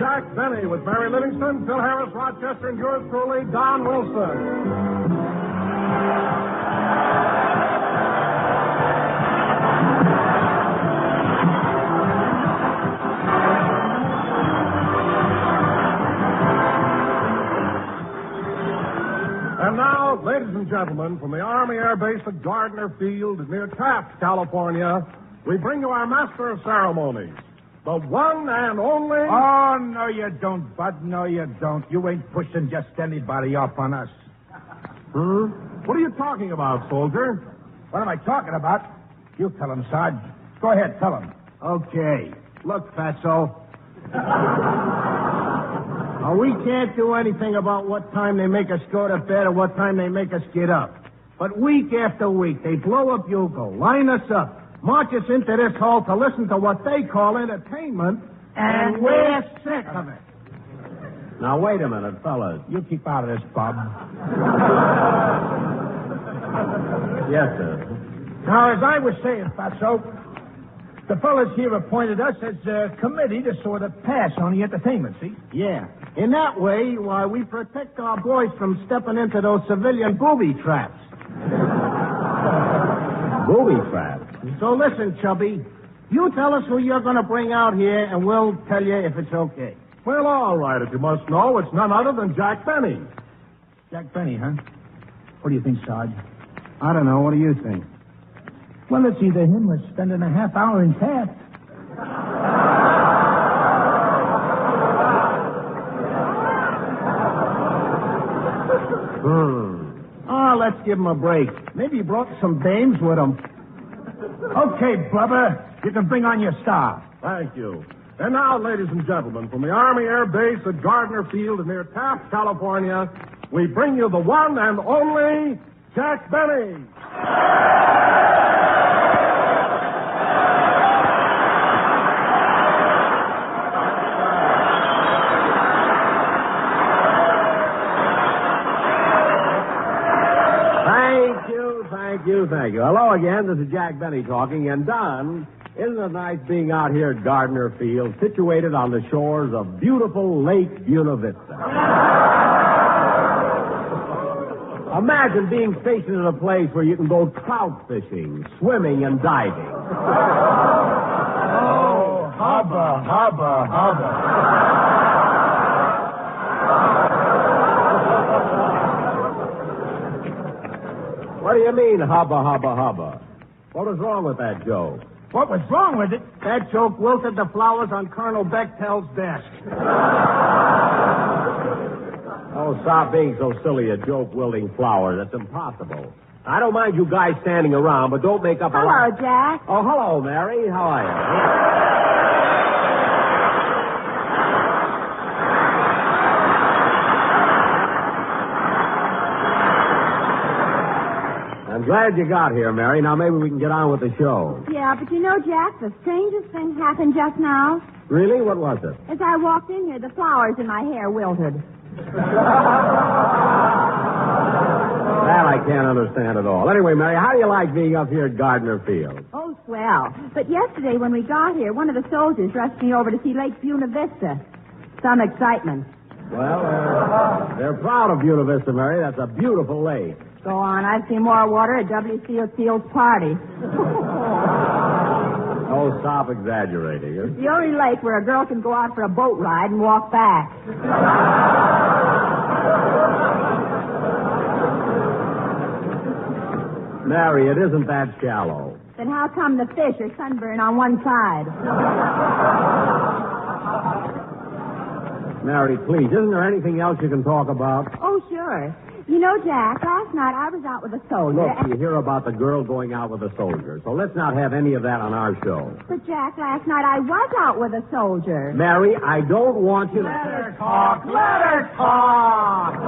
Jack Benny with Mary Livingston, Phil Harris, Rochester, and yours truly, Don Wilson. And now, ladies and gentlemen, from the Army Air Base at Gardner Field near Taft, California, we bring you our master of ceremonies, the one and only... Oh, no, you don't, Bud. No, you don't. You ain't pushing just anybody off on us. What are you talking about, soldier? What am I talking about? You tell him, Sarge. Go ahead, tell him. Okay. Look, Fatso. We can't do anything about what time they make us go to bed or what time they make us get up. But week after week, they blow a bugle, line us up, march us into this hall to listen to what they call entertainment, and we're sick of it. Now, wait a minute, fellas. You keep out of this, Bob. Yes, sir. Now, as I was saying, Fatso, the fellas here appointed us as a committee to sort of pass on the entertainment, see? Yeah. In that way, we protect our boys from stepping into those civilian booby traps. Booby traps? So listen, Chubby. You tell us who you're going to bring out here, and we'll tell you if it's okay. Well, all right, if you must know, it's none other than Jack Benny. Jack Benny, huh? What do you think, Sarge? I don't know. What do you think? Well, it's either him or spending a half hour in Taft. Oh, let's give him a break. Maybe he brought some dames with him. Okay, Blubber. You can bring on your star. Thank you. And now, ladies and gentlemen, from the Army Air Base at Gardner Field near Taft, California, we bring you the one and only Jack Benny. Thank you. Hello again. This is Jack Benny talking. And Don, isn't it nice being out here at Gardner Field, situated on the shores of beautiful Lake Buena Vista? Imagine being stationed in a place where you can go trout fishing, swimming, and diving. Oh, hubba, hubba, hubba. What do you mean, hubba, hubba, hubba? What was wrong with that joke? What was wrong with it? That joke wilted the flowers on Colonel Bechtel's desk. Oh, stop being so silly, a joke-wielding flower. That's impossible. I don't mind you guys standing around, but don't make up a... Hello, Jack. Oh, hello, Mary. How are you? I'm glad you got here, Mary. Now maybe we can get on with the show. Yeah, but you know, Jack, the strangest thing happened just now. Really? What was it? As I walked in here, the flowers in my hair wilted. That I can't understand at all. Anyway, Mary, how do you like being up here at Gardner Field? Oh, swell. But yesterday when we got here, one of the soldiers rushed me over to see Lake Buena Vista. Some excitement. Well, they're proud of Buena Vista, Mary. That's a beautiful lake. Go on. I've seen more water at W.C. Field's party. Oh, stop exaggerating. It's the only lake where a girl can go out for a boat ride and walk back. Mary, it isn't that shallow. Then how come the fish are sunburned on one side? Mary, please, isn't there anything else you can talk about? Oh, sure. You know, Jack, last night I was out with a soldier. Look, you hear about the girl going out with a soldier, so let's not have any of that on our show. But, Jack, last night I was out with a soldier. Mary, I don't want you to... Let her talk. Let her talk.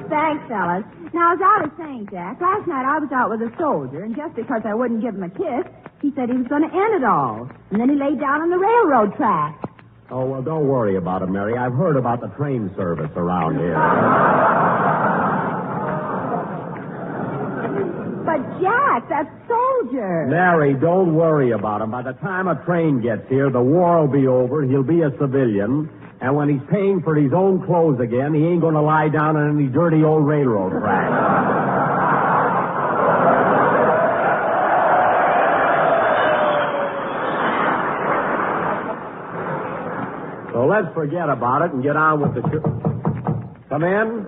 Thanks, fellas. Now, as I was saying, Jack, last night I was out with a soldier, and just because I wouldn't give him a kiss, he said he was going to end it all. And then he laid down on the railroad track. Oh, well, don't worry about it, Mary. I've heard about the train service around here. But, Jack, that soldier. Mary, don't worry about him. By the time a train gets here, the war will be over. He'll be a civilian. And when he's paying for his own clothes again, he ain't going to lie down on any dirty old railroad track. So let's forget about it and get on with the show. Come in.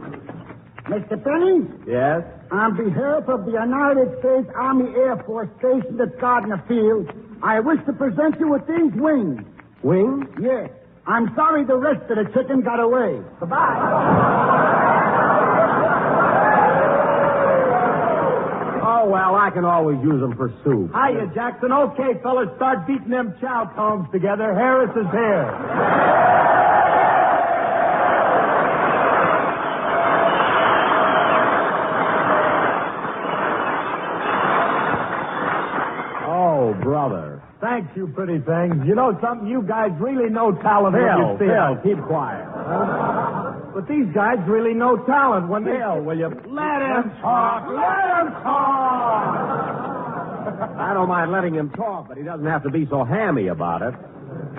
Mr. Penny? Yes? On behalf of the United States Army Air Force stationed at Gardner Field, I wish to present you with these wings. Wings? Yes. I'm sorry the rest of the chicken got away. Goodbye. Oh, well, I can always use them for soup. Hiya, Jackson. Okay, fellas, start beating them chow cones together. Harris is here. Oh, brother. Thanks, you pretty things. You know something? You guys really know talent when you see Phil, it. keep quiet. But these guys really know talent when they... Phil, will you... Let him talk! Let him talk! I don't mind letting him talk, but he doesn't have to be so hammy about it.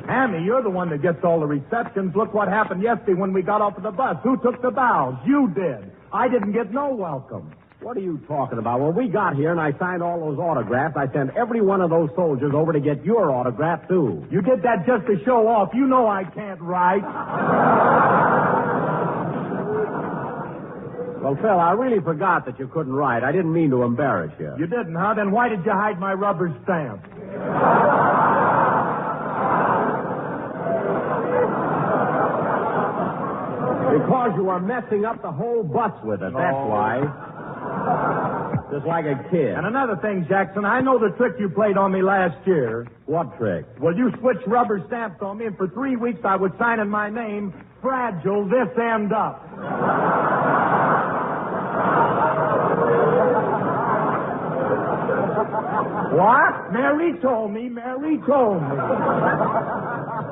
Hammy, you're the one that gets all the receptions. Look what happened yesterday when we got off of the bus. Who took the bows? You did. I didn't get no welcome. What are you talking about? When we got here and I signed all those autographs, I sent every one of those soldiers over to get your autograph, too. You did that just to show off. You know I can't write. Well, Phil, I really forgot that you couldn't write. I didn't mean to embarrass you. You didn't, huh? Then why did you hide my rubber stamp? Because you were messing up the whole bus with it, that's why. Just like a kid. And another thing, Jackson, I know the trick you played on me last year. What trick? Well, you switched rubber stamps on me, and for 3 weeks I was signing my name, Fragile This End Up. What? Mary told me.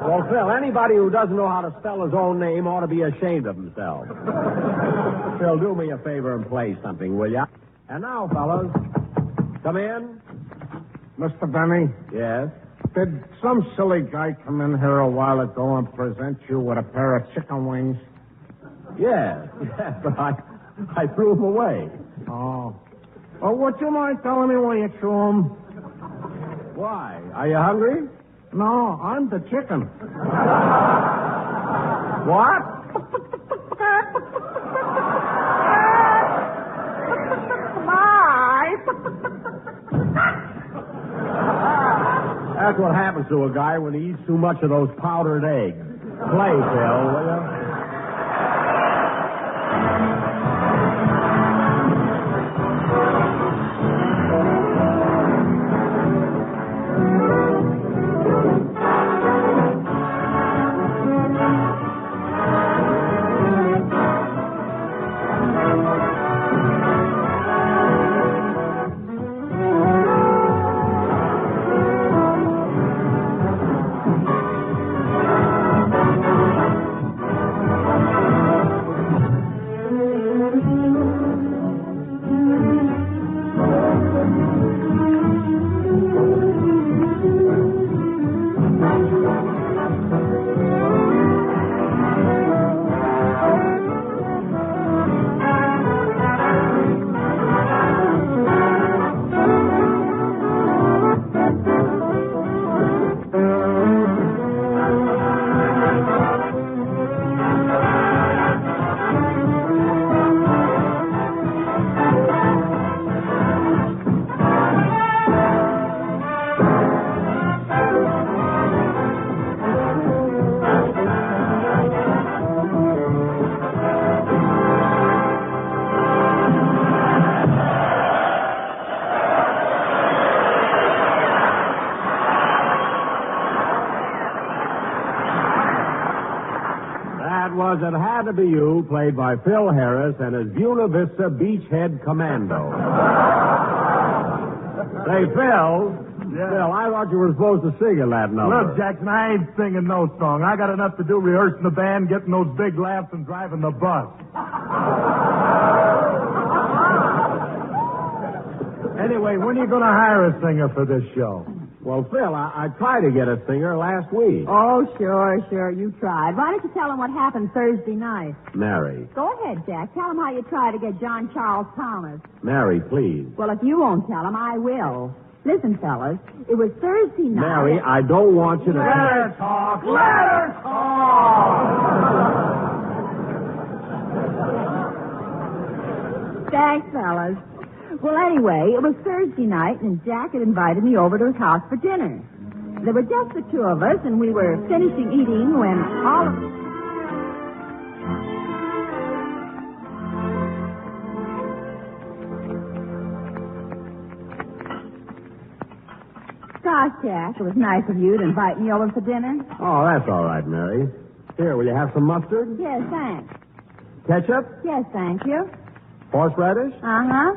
Well, Phil, anybody who doesn't know how to spell his own name ought to be ashamed of himself. Phil, do me a favor and play something, will ya? And now, fellas, come in. Mr. Benny, Yes? did some silly guy come in here a while ago and present you with a pair of chicken wings? Yes, but I threw him away. Oh. Well, would you mind telling me where you threw them? Why? Are you hungry? No, I'm the chicken. What? That's what happens to a guy when he eats too much of those powdered eggs. Play, Phil, will you? It Had to Be You, played by Phil Harris and his Buena Vista Beachhead Commando. Say, Phil. Yeah. Phil, I thought you were supposed to sing in that number. Look, Jackson, I ain't singing no song. I got enough to do rehearsing the band, getting those big laughs, and driving the bus. Anyway, when are you going to hire a singer for this show? Well, Phil, I tried to get a singer last week. Oh, sure. You tried. Why don't you tell him what happened Thursday night? Mary. Go ahead, Jack. Tell him how you tried to get John Charles Thomas. Mary, please. Well, if you won't tell him, I will. Listen, fellas, it was Thursday night. Mary, I don't want you to... Let her talk! Let her talk! Thanks, fellas. Well, anyway, it was Thursday night, and Jack had invited me over to his house for dinner. There were just the two of us, and we were finishing eating when all of... Gosh, Jack, it was nice of you to invite me over for dinner. Oh, that's all right, Mary. Here, will you have some mustard? Yes, thanks. Ketchup? Yes, thank you. Horseradish? Uh-huh.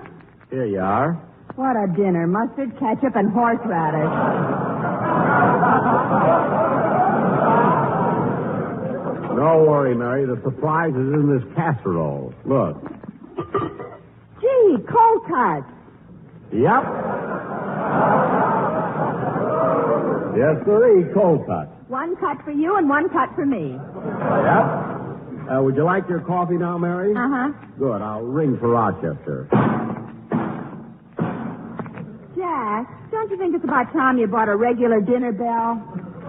Here you are. What a dinner. Mustard, ketchup, and horseradish. Don't worry, Mary. The surprise is in this casserole. Look. Gee, cold cuts. Yep. Yes, sirree, cold cut. One cut for you and one cut for me. Yep. Would you like your coffee now, Mary? Uh-huh. Good. I'll ring for Rochester. Jack, don't you think it's about time you bought a regular dinner bell?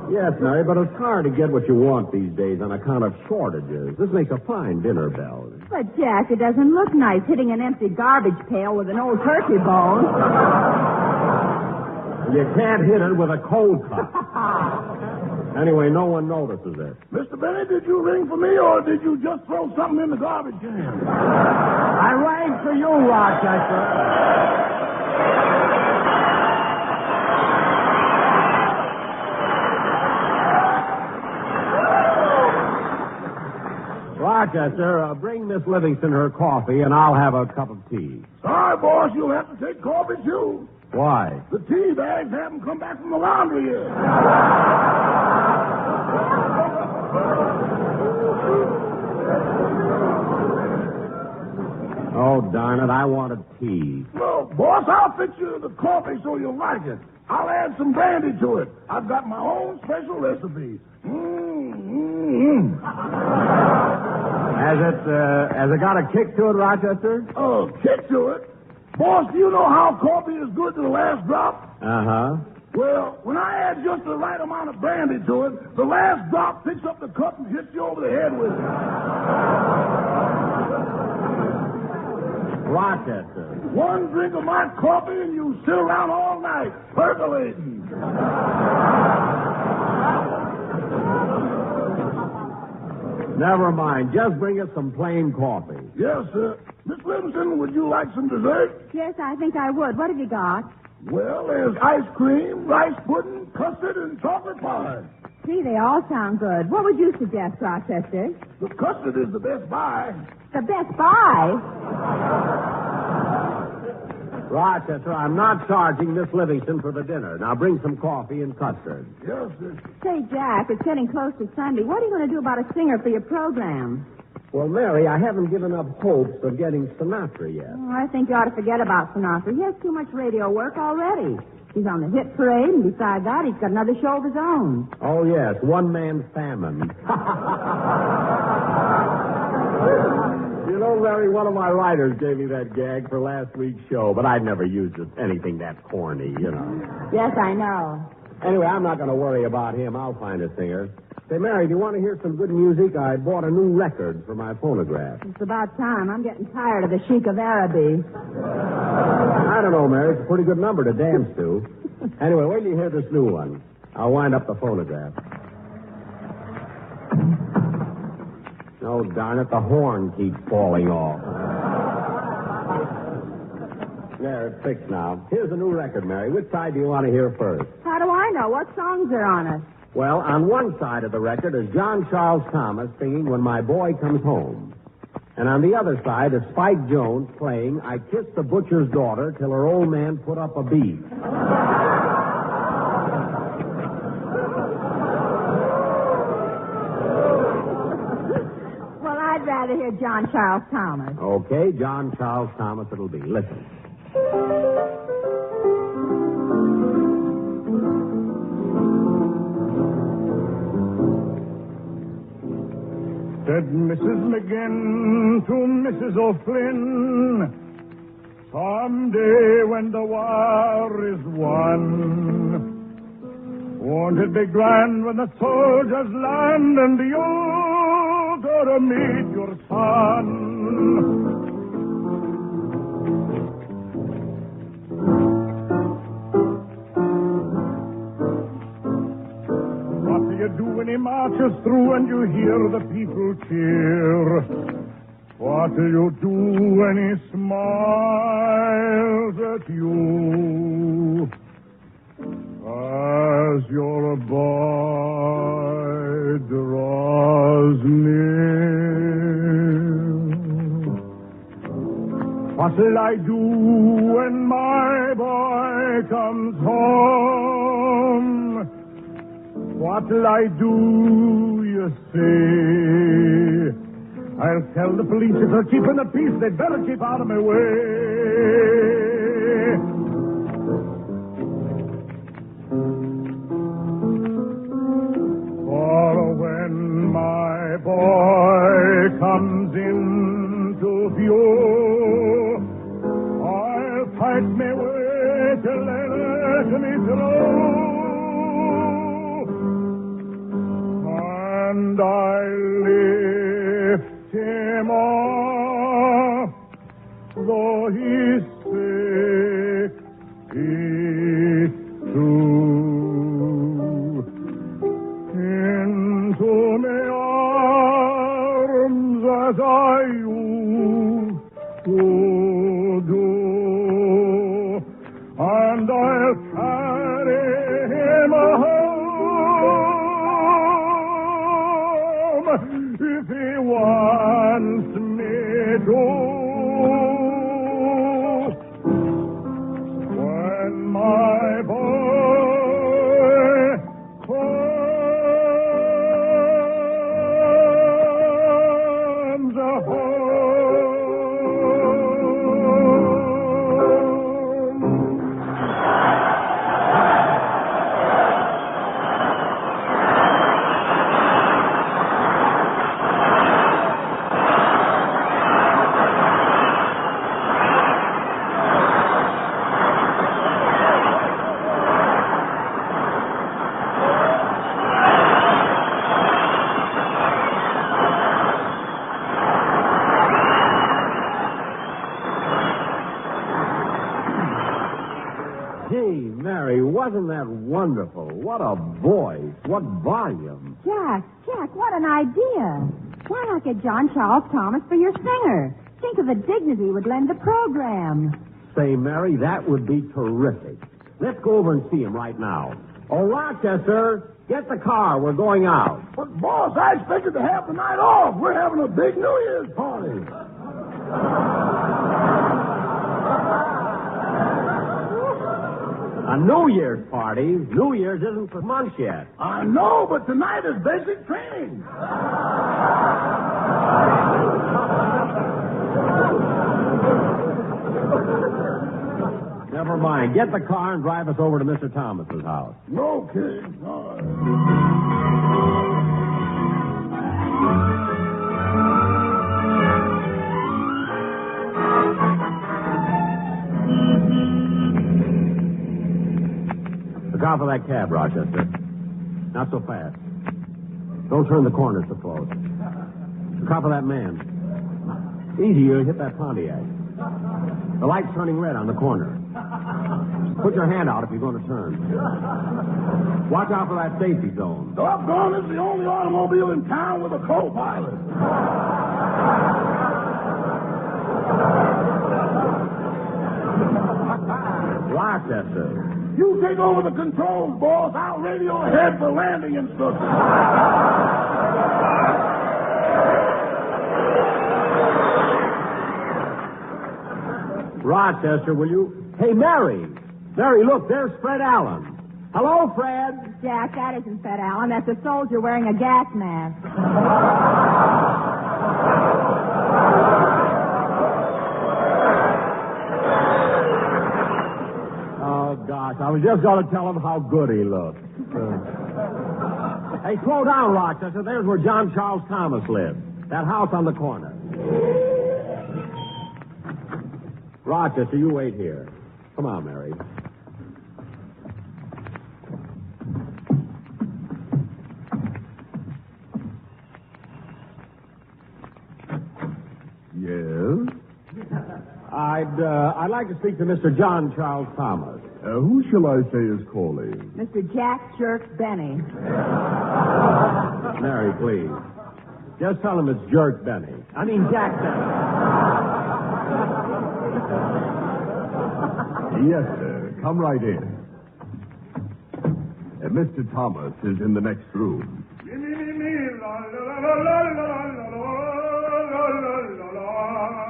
Yes, Mary, but it's hard to get what you want these days on account of shortages. This makes a fine dinner bell. But, Jack, it doesn't look nice hitting an empty garbage pail with an old turkey bone. You can't hit it with a cold cut. Anyway, no one notices it. Mr. Benny, did you ring for me, or did you just throw something in the garbage can? I rang for you, Rochester. Rochester, bring Miss Livingston her coffee, and I'll have a cup of tea. Sorry, boss, you'll have to take coffee, too. Why? The tea bags haven't come back from the laundry yet. Oh, darn it, I wanted tea. Well, boss, I'll fix you the coffee so you'll like it. I'll add some brandy to it. I've got my own special recipe. Has it got a kick to it, Rochester? Oh, kick to it? Boss, do you know how coffee is good to the last drop? Uh-huh. Well, when I add just the right amount of brandy to it, the last drop picks up the cup and hits you over the head with it. Rochester. One drink of my coffee and you sit around all night, percolating. Never mind. Just bring us some plain coffee. Yes, sir. Miss Livingston, would you like some dessert? Yes, I think I would. What have you got? Well, there's ice cream, rice pudding, custard, and chocolate pie. Gee, they all sound good. What would you suggest, Rochester? The custard is the best buy. The Best Buy? Rochester, I'm not charging Miss Livingston for the dinner. Now bring some coffee and custard. Yes, sir. Say, Jack, it's getting close to Sunday. What are you going to do about a singer for your program? Well, Mary, I haven't given up hopes of getting Sinatra yet. Oh, I think you ought to forget about Sinatra. He has too much radio work already. He's on the hit parade, and besides that, he's got another show of his own. Oh, yes, one-man famine. You know, Mary, one of my writers gave me that gag for last week's show, but I'd never used anything that corny, you know. Yes, I know. Anyway, I'm not going to worry about him. I'll find a singer. Say, Mary, do you want to hear some good music? I bought a new record for my phonograph. It's about time. I'm getting tired of the Sheik of Araby. I don't know, Mary. It's a pretty good number to dance to. Anyway, wait till you hear this new one. I'll wind up the phonograph. Oh, darn it, the horn keeps falling off. There, it's fixed now. Here's a new record, Mary. Which side do you want to hear first? How do I know? What songs are on it? Well, on one side of the record is John Charles Thomas singing When My Boy Comes Home. And on the other side is Spike Jones playing I Kissed the Butcher's Daughter Till Her Old Man Put Up a Beef. Well, I'd rather hear John Charles Thomas. Okay, John Charles Thomas it'll be. Listen. Said Mrs. McGinn to Mrs. O'Flynn, someday when the war is won, won't it be grand when the soldiers land and you go to meet your son? What do you do when he marches through and you hear the people cheer? What do you do when he smiles at you? As your boy draws near, what'll I do when my boy comes home? What'll I do, you say? I'll tell the police if they're keeping the peace, they'd better keep out of my way. For when my boy comes into view, I'll fight my way till they let me through. And I'll lift him up, though he's sick, he's true. Into my arms as I used to do, and I'll carry him home if he wants me to. When my boy comes home. Gee, Mary, wasn't that wonderful? What a voice. What volume. Jack, what an idea. Why not get John Charles Thomas for your singer? Think of the dignity it would lend the program. Say, Mary, that would be terrific. Let's go over and see him right now. Oh, Rochester, get the car. We're going out. But, boss, I expected to have the night off. We're having a big New Year's party. A New Year's party? New Year's isn't for months yet. I know, but tonight is basic training. Never mind. Get the car and drive us over to Mr. Thomas's house. No kidding. All right. Look out for that cab, Rochester. Not so fast. Don't turn the corners so close. Look out for that man. Easy, you'll hit that Pontiac. The light's turning red on the corner. Put your hand out if you're going to turn. Watch out for that safety zone. Doggone, this is the only automobile in town with a co-pilot. Rochester. You take over the controls, boss. I'll radio ahead for landing instructions. Rochester, will you? Hey, Mary. Mary, look, there's Fred Allen. Hello, Fred. Jack, that isn't Fred Allen. That's a soldier wearing a gas mask. Oh, gosh, I was just going to tell him how good he looked. Hey, slow down, Rochester. There's where John Charles Thomas lived. That house on the corner. Rochester, you wait here. Come on, Mary. Yes? I'd like to speak to Mr. John Charles Thomas. Who shall I say is calling? Mr. Jack Jerk Benny. Mary, please. Just tell him it's Jerk Benny. I mean, Jack Benny. Yes, sir. Come right in. Mr. Thomas is in the next room.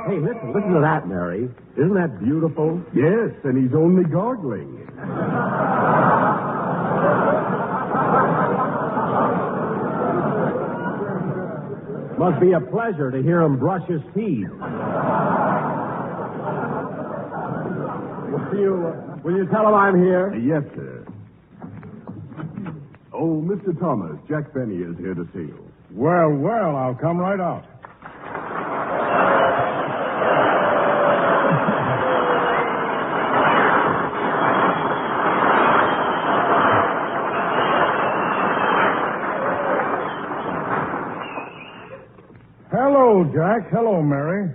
Hey, listen to that, Mary. Isn't that beautiful? Yes, and he's only gargling. Must be a pleasure to hear him brush his teeth. Will you tell him I'm here? Yes, sir. Oh, Mr. Thomas, Jack Benny is here to see you. Well, I'll come right out. Hello, Jack. Hello, Mary.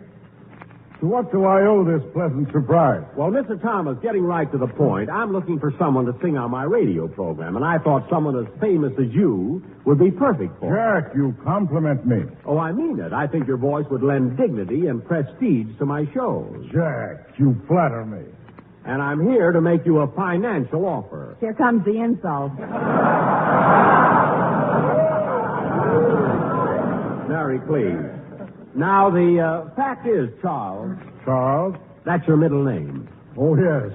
To what do I owe this pleasant surprise? Well, Mr. Thomas, getting right to the point, I'm looking for someone to sing on my radio program, and I thought someone as famous as you would be perfect for it. Jack, you compliment me. Oh, I mean it. I think your voice would lend dignity and prestige to my shows. Jack, you flatter me. And I'm here to make you a financial offer. Here comes the insult. Mary, please. Now, the fact is, Charles, Charles? that's your middle name. Oh, yes.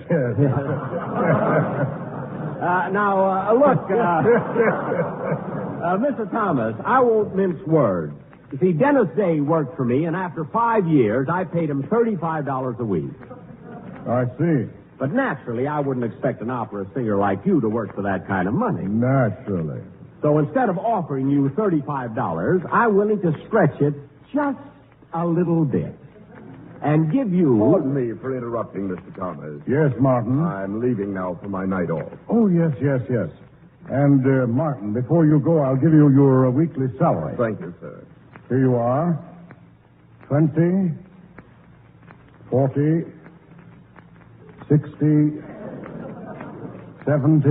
Look, Mr. Thomas, I won't mince words. You see, Dennis Day worked for me, and after 5 years, I paid him $35 a week. I see. But naturally, I wouldn't expect an opera singer like you to work for that kind of money. Naturally. So instead of offering you $35, I'm willing to stretch it just a little bit and give you... Pardon me for interrupting, Mr. Thomas. Yes, Martin. I'm leaving now for my night off. Oh, yes. And, Martin, before you go, I'll give you your weekly salary. Thank you, sir. Here you are. 20, 40, 60, 70,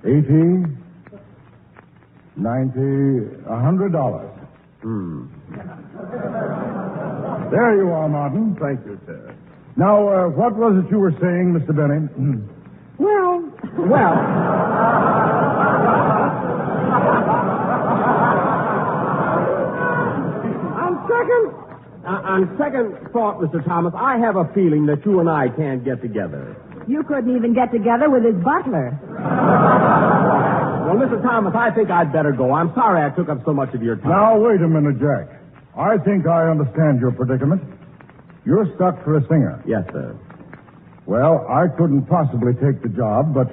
80, 90, $100. There you are, Martin. Thank you, sir. Now, what was it you were saying, Mr. Benny? Well. On second thought, Mr. Thomas, I have a feeling that you and I can't get together. You couldn't even get together with his butler. Well, Mr. Thomas, I think I'd better go. I'm sorry I took up so much of your time. Now, wait a minute, Jack. I think I understand your predicament. You're stuck for a singer. Yes, sir. Well, I couldn't possibly take the job, but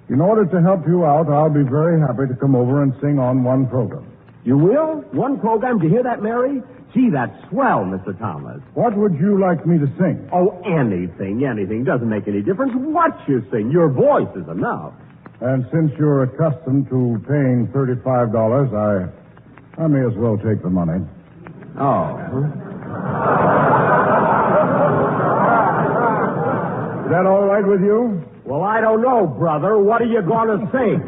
in order to help you out, I'll be very happy to come over and sing on one program. You will? One program? Did you hear that, Mary? Gee, that's swell, Mr. Thomas. What would you like me to sing? Oh, anything. Doesn't make any difference what you sing. Your voice is enough. And since you're accustomed to paying $35, I may as well take the money. Oh. Is that all right with you? Well, I don't know, brother. What are you going to sing?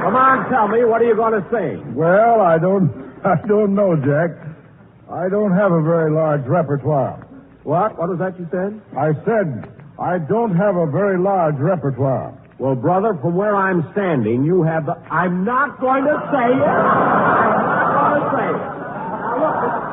Come on, tell me, what are you going to sing? Well, I don't know, Jack. I don't have a very large repertoire. What? What was that you said? I said I don't have a very large repertoire. Well, brother, from where I'm standing, you have the... I'm not going to say it. I'm not going to say it. Now, look...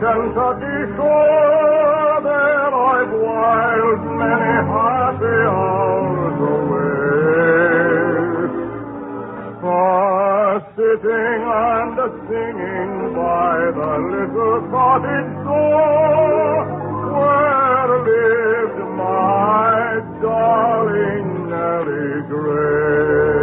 Kentucky shore, sitting and singing by the little cottage door where lived my darling Nellie Gray.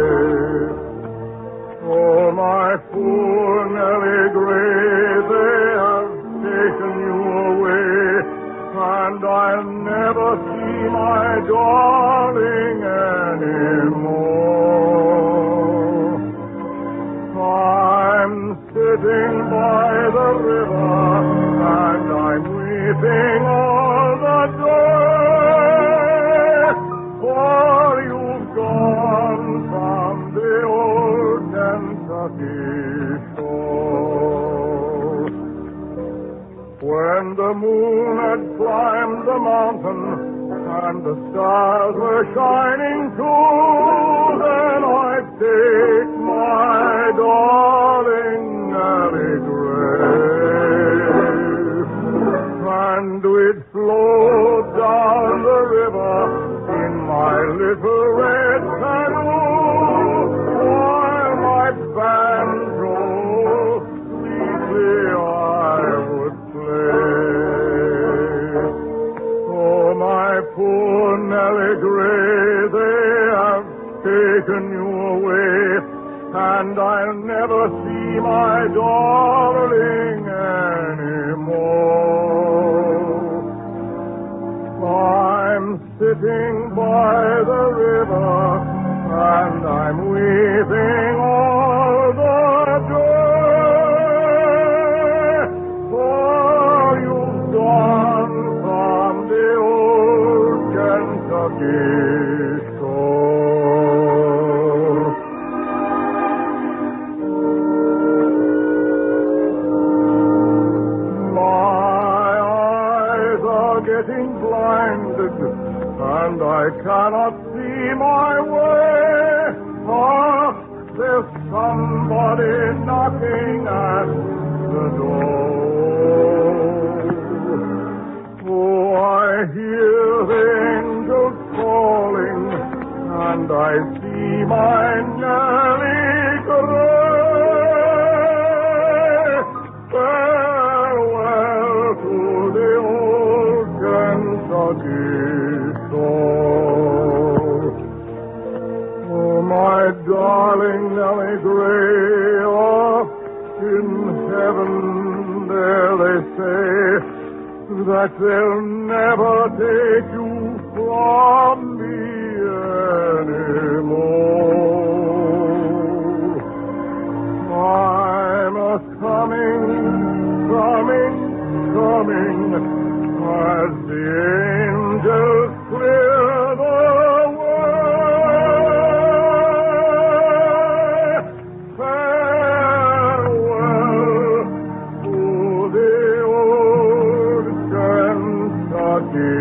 Oh, my poor Nellie Gray, they have taken you away, and I'll never see my darling anymore. I'm sitting by the river, and I'm weeping all the day, for you've gone from the old Kentucky shore. When the moon had climbed the mountain and the stars were shining too, then I'd take my darling Nellie Gray, and we'd float down the river in my little red canoe, while my banjo sweetly I would play. Oh, my poor Nellie Gray, they have taken you away, and I'll never see my darling anymore. I'm sitting by the river, and I'm weeping all the day, for you've gone from the old Kentucky shore. My eyes are getting blinded, and I cannot see my way. Oh, there's somebody knocking at the door. Oh, I hear the angels calling, and I see my Nellie Gray. Farewell to the old Kentucky shore. Oh, my darling Nellie Gray, up in heaven there they say that they'll never take you from me anymore. I'm a-coming, as the angels clear the way. Farewell to the old Kentucky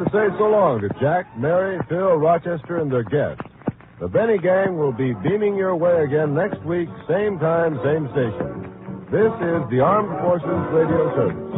to say so long to Jack, Mary, Phil, Rochester, and their guests. The Benny Gang will be beaming your way again next week, same time, same station. This is the Armed Forces Radio Service.